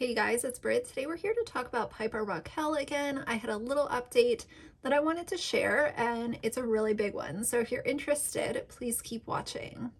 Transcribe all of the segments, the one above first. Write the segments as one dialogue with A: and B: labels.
A: Hey guys, it's Britt. Today we're here to talk about Piper Rockelle again. I had a little update that I wanted to share, and it's a really big one. So if you're interested, please keep watching.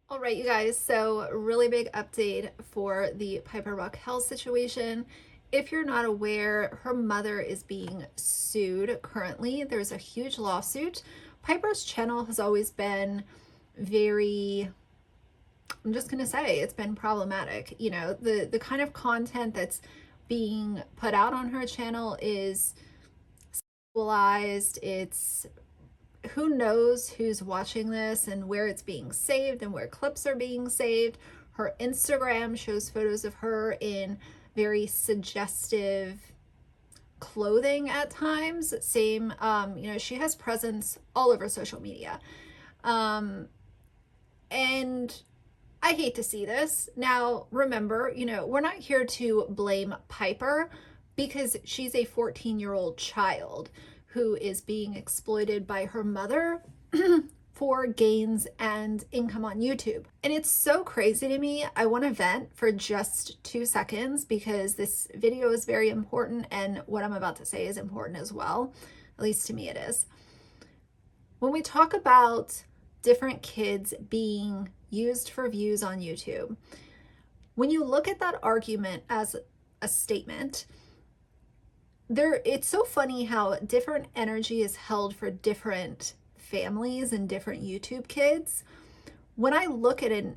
A: All right, you guys, so really big update for the Piper Rockelle situation. If you're not aware, her mother is being sued currently. There's a huge lawsuit. Piper's channel has always been very, I'm just gonna say, it's been problematic. You know, the kind of content that's being put out on her channel is sexualized. It's who knows who's watching this and where it's being saved and where clips are being saved. Her Instagram shows photos of her in very suggestive clothing at times. Same, she has presence all over social media. And I hate to see this. Now, remember, we're not here to blame Piper because she's a 14-year-old child who is being exploited by her mother for gains and income on YouTube. And it's so crazy to me. I want to vent for just 2 seconds because this video is very important and what I'm about to say is important as well. At least to me it is. When we talk about different kids being used for views on YouTube, when you look at that argument as a statement, it's so funny how different energy is held for different families and different YouTube kids. When I look at a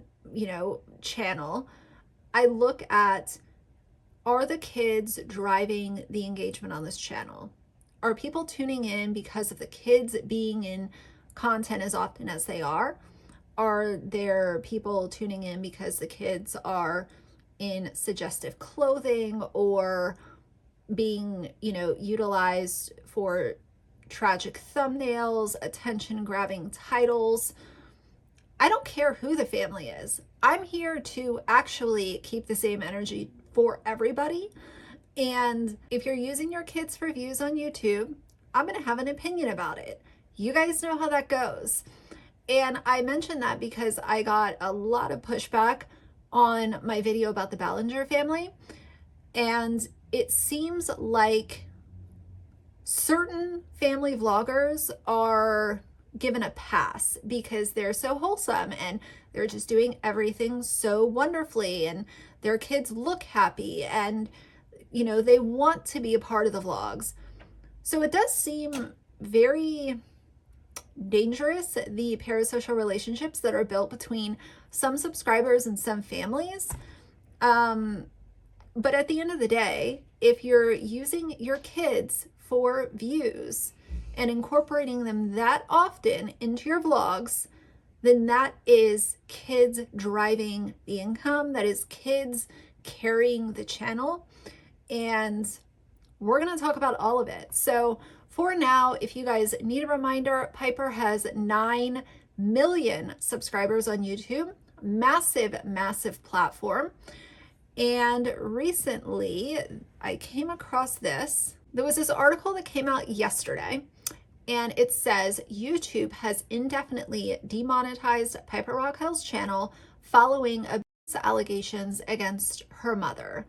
A: channel, I look at, are the kids driving the engagement on this channel? Are people tuning in because of the kids being in content as often as they are? Are there people tuning in because the kids are in suggestive clothing or being, utilized for tragic thumbnails, attention-grabbing titles? I don't care who the family is. I'm here to actually keep the same energy for everybody. And if you're using your kids for views on YouTube, I'm going to have an opinion about it. You guys know how that goes. And I mentioned that because I got a lot of pushback on my video about the Ballinger family. And it seems like certain family vloggers are given a pass because they're so wholesome and they're just doing everything so wonderfully and their kids look happy and they want to be a part of the vlogs. So it does seem very dangerous, the parasocial relationships that are built between some subscribers and some families. But at the end of the day, if you're using your kids for views and incorporating them that often into your vlogs, then that is kids driving the income. That is kids carrying the channel. And we're going to talk about all of it. So for now, if you guys need a reminder, Piper has 9 million subscribers on YouTube. Massive, massive platform. And recently I came across this. There was this article that came out yesterday, and it says YouTube has indefinitely demonetized Piper Rockelle's channel following abuse allegations against her mother.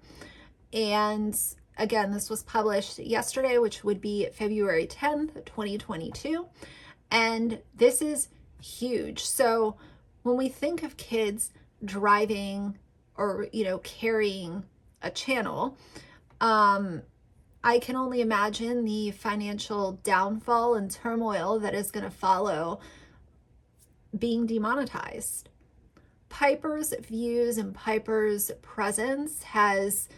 A: And again, this was published yesterday, which would be February 10th, 2022. And this is huge. So when we think of kids driving or, carrying a channel, I can only imagine the financial downfall and turmoil that is going to follow being demonetized. Piper's views and Piper's presence has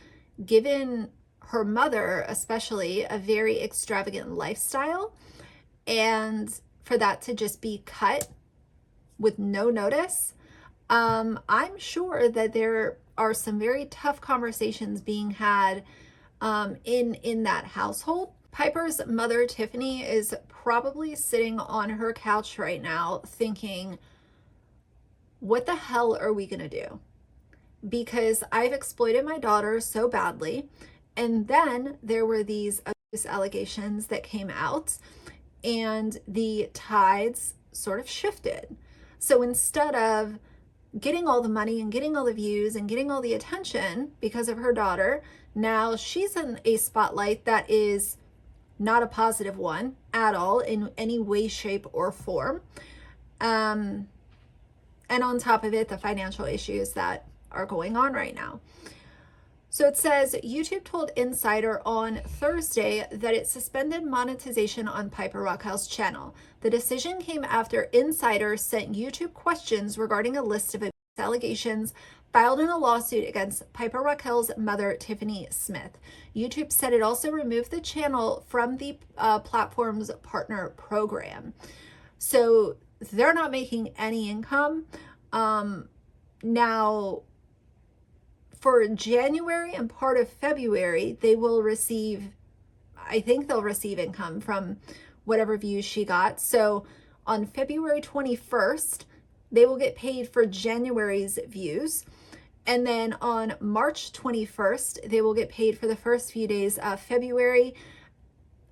A: given her mother, especially, a very extravagant lifestyle. And for that to just be cut with no notice, I'm sure that there are some very tough conversations being had in that household. Piper's mother, Tiffany, is probably sitting on her couch right now thinking, what the hell are we going to do? Because I've exploited my daughter so badly. And then there were these abuse allegations that came out, and the tides sort of shifted. So instead of getting all the money and getting all the views and getting all the attention because of her daughter, now she's in a spotlight that is not a positive one at all in any way, shape, or form. And on top of it, the financial issues that are going on right now. So it says YouTube told Insider on Thursday that it suspended monetization on Piper Rockelle's channel. The decision came after Insider sent YouTube questions regarding a list of allegations filed in a lawsuit against Piper Rockelle's mother, Tiffany Smith. YouTube said it also removed the channel from the platform's partner program. So they're not making any income. Now, for January and part of February, they will receive, I think they'll receive income from whatever views she got. So on February 21st, they will get paid for January's views. And then on March 21st, they will get paid for the first few days of February.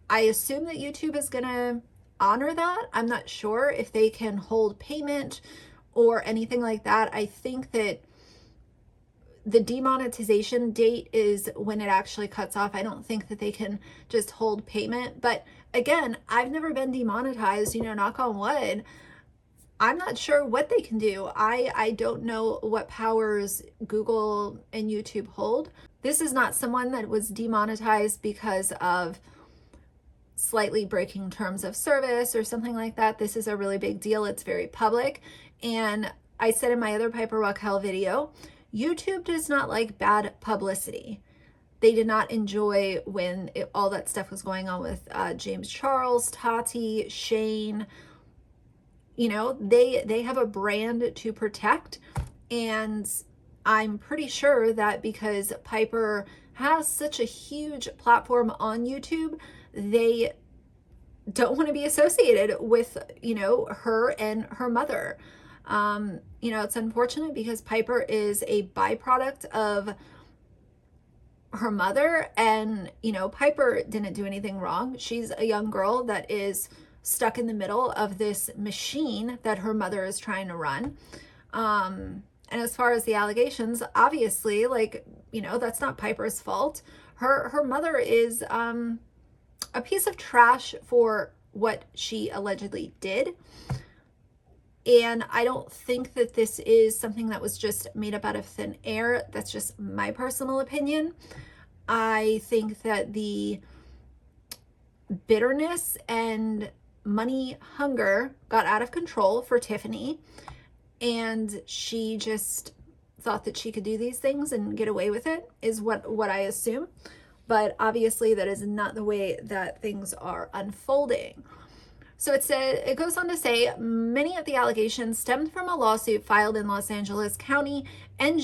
A: I assume that YouTube is going to honor that. I'm not sure if they can hold payment or anything like that. I think that the demonetization date is when it actually cuts off. I don't think that they can just hold payment. But again, I've never been demonetized, knock on wood. I'm not sure what they can do. I don't know what powers Google and YouTube hold. This is not someone that was demonetized because of slightly breaking terms of service or something like that. This is a really big deal. It's very public. And I said in my other Piper Rockelle video, YouTube does not like bad publicity. They did not enjoy when all that stuff was going on with James Charles, Tati, Shane. They have a brand to protect. And I'm pretty sure that because Piper has such a huge platform on YouTube, they don't want to be associated with, her and her mother. It's unfortunate because Piper is a byproduct of her mother, and, Piper didn't do anything wrong. She's a young girl that is stuck in the middle of this machine that her mother is trying to run. And as far as the allegations, obviously, that's not Piper's fault. Her mother is a piece of trash for what she allegedly did. And I don't think that this is something that was just made up out of thin air. That's just my personal opinion. I think that the bitterness and money hunger got out of control for Tiffany, and she just thought that she could do these things and get away with it, is what I assume. But obviously that is not the way that things are unfolding. So it goes on to say many of the allegations stemmed from a lawsuit filed in Los Angeles County in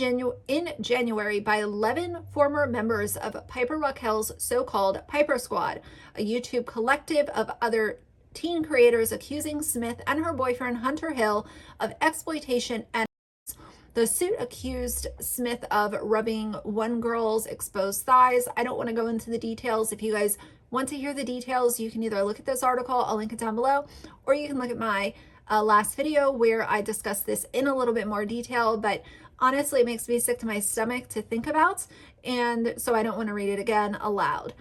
A: January by 11 former members of Piper Rockelle's so-called Piper Squad, a YouTube collective of other teen creators accusing Smith and her boyfriend Hunter Hill of exploitation. And the suit accused Smith of rubbing one girl's exposed thighs. I don't want to go into the details. If you guys want to hear the details, you can either look at this article, I'll link it down below, or you can look at my last video where I discuss this in a little bit more detail. But honestly, it makes me sick to my stomach to think about, and so I don't want to read it again aloud.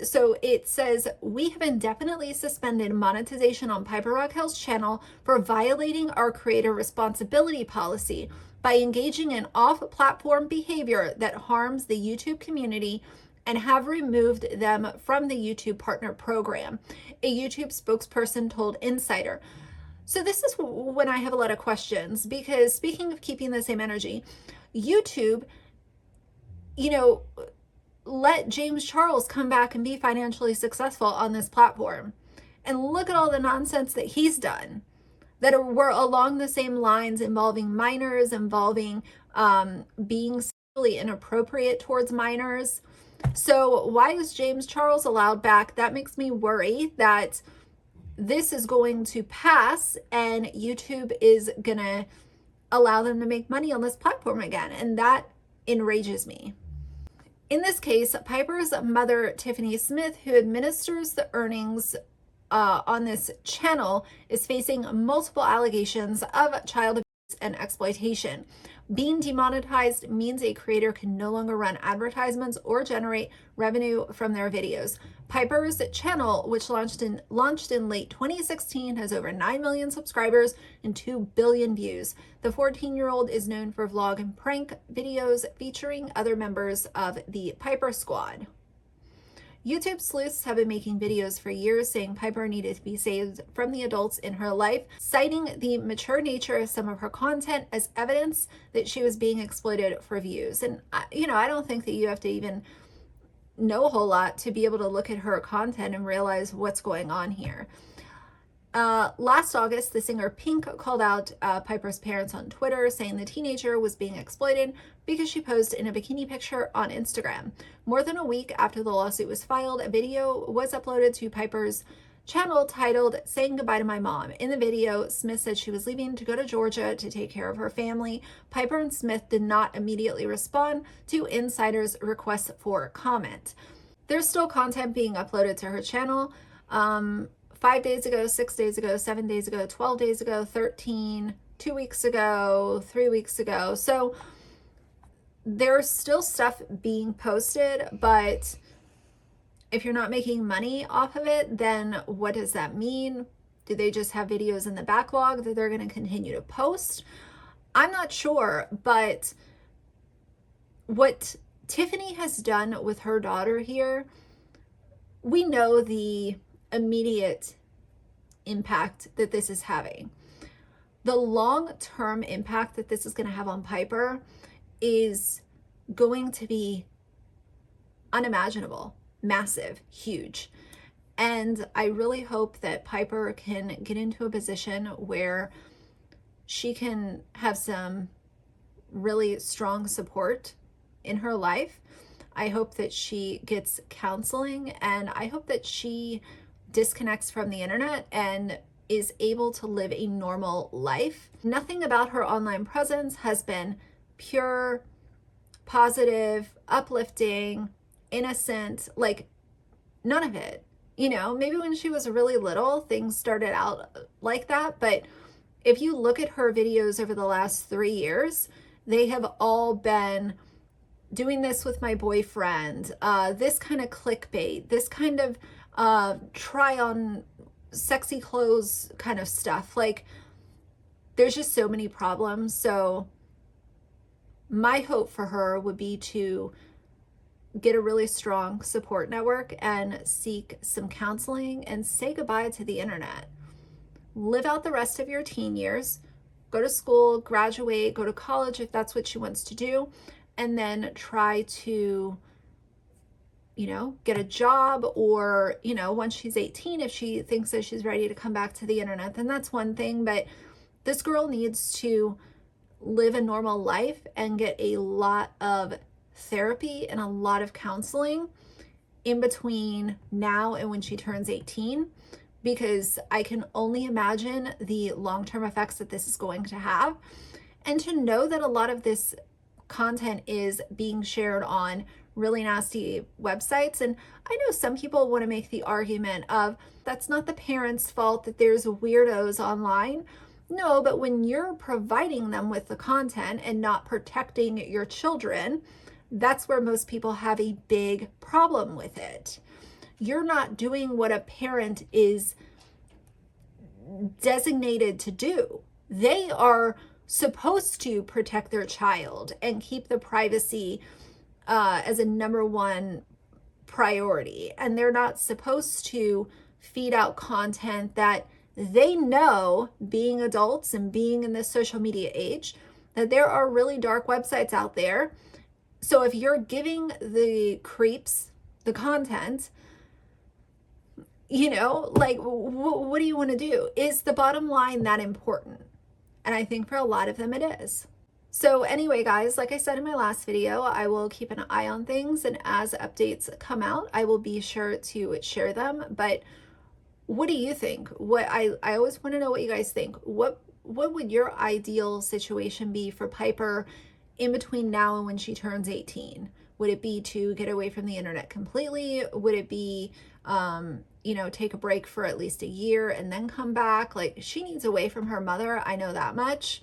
A: So it says, we have indefinitely suspended monetization on Piper Rockelle's channel for violating our creator responsibility policy by engaging in off-platform behavior that harms the YouTube community, and have removed them from the YouTube partner program, a YouTube spokesperson told Insider. So this is when I have a lot of questions, because speaking of keeping the same energy, YouTube, let James Charles come back and be financially successful on this platform. And look at all the nonsense that he's done that were along the same lines, involving minors, involving being sexually inappropriate towards minors. So why is James Charles allowed back? That makes me worry that this is going to pass and YouTube is going to allow them to make money on this platform again. And that enrages me. In this case, Piper's mother, Tiffany Smith, who administers the earnings on this channel, is facing multiple allegations of child abuse and exploitation. Being demonetized means a creator can no longer run advertisements or generate revenue from their videos. Piper's channel, which launched in late 2016, has over 9 million subscribers and 2 billion views. The 14-year-old is known for vlog and prank videos featuring other members of the Piper Squad. YouTube sleuths have been making videos for years saying Piper needed to be saved from the adults in her life, citing the mature nature of some of her content as evidence that she was being exploited for views. And, I don't think that you have to even know a whole lot to be able to look at her content and realize what's going on here. Last August, the singer Pink called out Piper's parents on Twitter, saying the teenager was being exploited because she posed in a bikini picture on Instagram. More than a week after the lawsuit was filed, a video was uploaded to Piper's channel titled "Saying Goodbye to My Mom." In the video, Smith said she was leaving to go to Georgia to take care of her family. Piper and Smith did not immediately respond to insiders' requests for comment. There's still content being uploaded to her channel. 5 days ago, 6 days ago, 7 days ago, 12 days ago, 13, 2 weeks ago, 3 weeks ago. So there's still stuff being posted, but if you're not making money off of it, then what does that mean? Do they just have videos in the backlog that they're going to continue to post? I'm not sure, but what Tiffany has done with her daughter here, we know the immediate impact that this is having. The long-term impact that this is going to have on Piper is going to be unimaginable, massive, huge. And I really hope that Piper can get into a position where she can have some really strong support in her life. I hope that she gets counseling, and I hope that she disconnects from the internet and is able to live a normal life. Nothing about her online presence has been pure, positive, uplifting, innocent, like none of it. Maybe when she was really little, things started out like that. But if you look at her videos over the last 3 years, they have all been doing this with my boyfriend, this kind of clickbait, this kind of try on sexy clothes kind of stuff. Like, there's just so many problems. So my hope for her would be to get a really strong support network and seek some counseling and say goodbye to the internet. Live out the rest of your teen years, go to school, graduate, go to college if that's what she wants to do, and then try to get a job, or, once she's 18, if she thinks that she's ready to come back to the internet, then that's one thing. But this girl needs to live a normal life and get a lot of therapy and a lot of counseling in between now and when she turns 18, because I can only imagine the long-term effects that this is going to have. And to know that a lot of this content is being shared on really nasty websites. And I know some people want to make the argument of that's not the parents' fault that there's weirdos online. No, but when you're providing them with the content and not protecting your children, that's where most people have a big problem with it. You're not doing what a parent is designated to do. They are supposed to protect their child and keep the privacy as a number one priority. And they're not supposed to feed out content that they know, being adults and being in this social media age, that there are really dark websites out there. So if you're giving the creeps the content, what do you want to do? Is the bottom line that important? And I think for a lot of them it is. So anyway, guys, like I said in my last video, I will keep an eye on things, and as updates come out, I will be sure to share them. But what do you think? I always want to know what you guys think. What would your ideal situation be for Piper in between now and when she turns 18? Would it be to get away from the internet completely? Would it be, you know, take a break for at least a year and then come back? Like, she needs away from her mother. I know that much.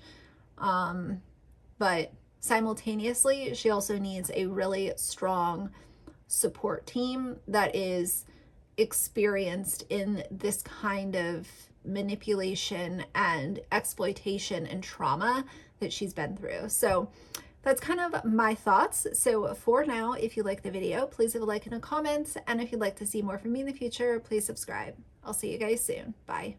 A: But simultaneously, she also needs a really strong support team that is experienced in this kind of manipulation and exploitation and trauma that she's been through. So that's kind of my thoughts. So for now, if you like the video, please leave a like and a comment. And if you'd like to see more from me in the future, please subscribe. I'll see you guys soon. Bye.